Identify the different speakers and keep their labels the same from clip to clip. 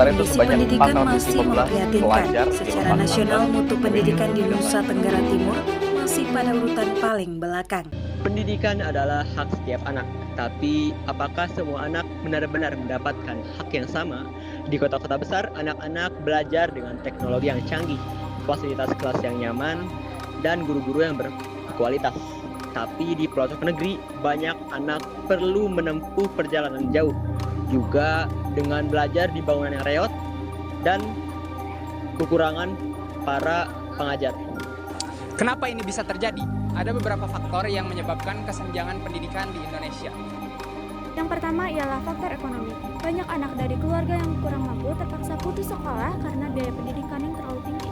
Speaker 1: Sementara itu
Speaker 2: Kondisi
Speaker 1: sebanyak
Speaker 2: pendidikan masih
Speaker 1: 415
Speaker 2: memprihatinkan.
Speaker 1: pelajar di
Speaker 2: Secara
Speaker 1: lembaga
Speaker 2: nasional,
Speaker 1: 16
Speaker 2: mutu pendidikan di Nusa Tenggara Timur masih pada urutan paling belakang.
Speaker 3: Pendidikan adalah hak setiap anak, tapi apakah semua anak benar-benar mendapatkan hak yang sama? Di kota-kota besar, anak-anak belajar dengan teknologi yang canggih, fasilitas kelas yang nyaman, dan guru-guru yang berkualitas. Tapi di pelosok negeri, banyak anak perlu menempuh perjalanan jauh, juga dengan belajar di bangunan yang reot dan kekurangan para pengajar.
Speaker 4: Kenapa ini bisa terjadi? Ada beberapa faktor yang menyebabkan kesenjangan pendidikan di Indonesia.
Speaker 5: Yang pertama ialah faktor ekonomi. Banyak anak dari keluarga yang kurang mampu terpaksa putus sekolah karena biaya pendidikan yang terlalu tinggi.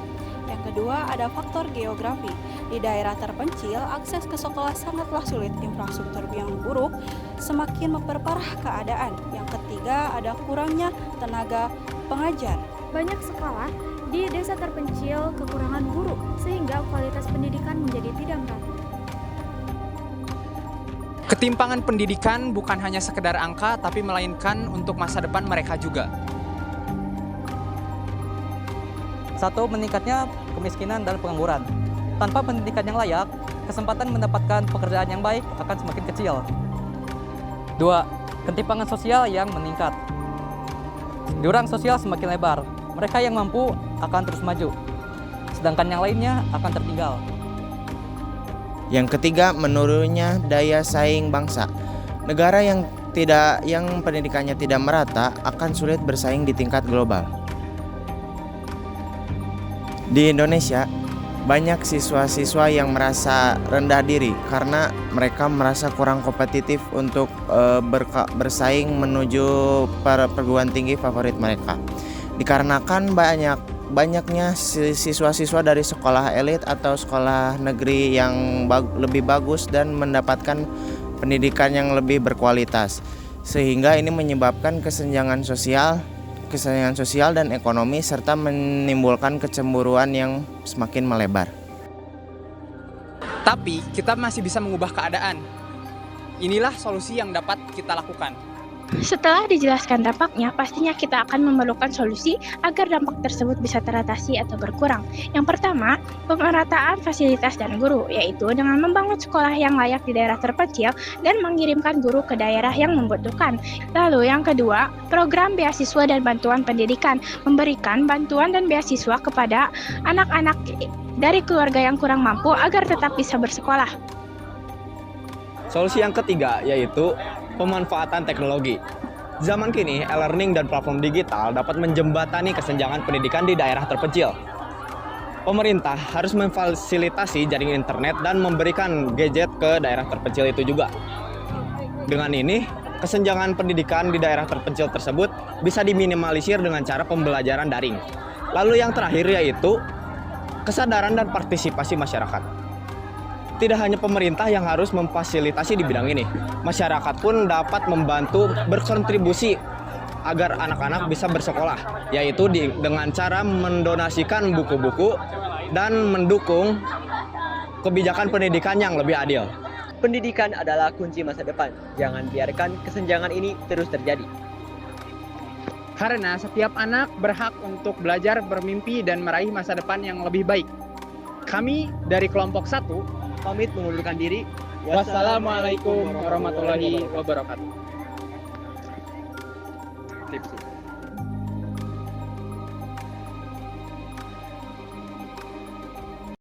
Speaker 6: Yang kedua ada faktor geografi. Di daerah terpencil, akses ke sekolah sangatlah sulit. Infrastruktur yang buruk semakin memperparah keadaan. Yang ketiga ada kurangnya tenaga pengajar.
Speaker 5: Banyak sekolah di desa terpencil kekurangan guru, sehingga kualitas pendidikan menjadi tidak merata.
Speaker 4: Ketimpangan pendidikan bukan hanya sekedar angka, tapi melainkan untuk masa depan mereka juga.
Speaker 7: Satu, meningkatnya kemiskinan dan pengangguran. Tanpa pendidikan yang layak, kesempatan mendapatkan pekerjaan yang baik akan semakin kecil. Dua, ketimpangan sosial yang meningkat. Jurang sosial semakin lebar. Mereka yang mampu akan terus maju, sedangkan yang lainnya akan tertinggal.
Speaker 8: Yang ketiga, menurunnya daya saing bangsa. Negara yang pendidikannya tidak merata akan sulit bersaing di tingkat global. Di Indonesia, banyak siswa-siswa yang merasa rendah diri karena mereka merasa kurang kompetitif untuk bersaing menuju perguruan tinggi favorit mereka. Dikarenakan banyaknya siswa-siswa dari sekolah elit atau sekolah negeri yang lebih bagus dan mendapatkan pendidikan yang lebih berkualitas, sehingga ini menyebabkan kesenjangan sosial dan ekonomi serta menimbulkan kecemburuan yang semakin melebar.
Speaker 4: Tapi kita masih bisa mengubah keadaan. Inilah solusi yang dapat kita lakukan.
Speaker 9: Setelah dijelaskan dampaknya, pastinya kita akan memerlukan solusi agar dampak tersebut bisa teratasi atau berkurang. Yang pertama, pemerataan fasilitas dan guru, yaitu dengan membangun sekolah yang layak di daerah terpencil dan mengirimkan guru ke daerah yang membutuhkan. Lalu yang kedua, program beasiswa dan bantuan pendidikan, memberikan bantuan dan beasiswa kepada anak-anak dari keluarga yang kurang mampu agar tetap bisa bersekolah.
Speaker 3: Solusi yang ketiga yaitu pemanfaatan teknologi. Zaman kini, e-learning dan platform digital dapat menjembatani kesenjangan pendidikan di daerah terpencil. Pemerintah harus memfasilitasi jaringan internet dan memberikan gadget ke daerah terpencil itu juga. Dengan ini, kesenjangan pendidikan di daerah terpencil tersebut bisa diminimalisir dengan cara pembelajaran daring. Lalu yang terakhir yaitu kesadaran dan partisipasi masyarakat. Tidak hanya pemerintah yang harus memfasilitasi di bidang ini, masyarakat pun dapat membantu berkontribusi agar anak-anak bisa bersekolah, yaitu dengan cara mendonasikan buku-buku dan mendukung kebijakan pendidikan yang lebih adil. Pendidikan adalah kunci masa depan. Jangan biarkan kesenjangan ini terus terjadi.
Speaker 4: Karena setiap anak berhak untuk belajar, bermimpi, dan meraih masa depan yang lebih baik. Kami dari kelompok 1
Speaker 3: pamit mengundurkan diri.
Speaker 4: Wassalamualaikum warahmatullahi wabarakatuh.
Speaker 3: Tipsy.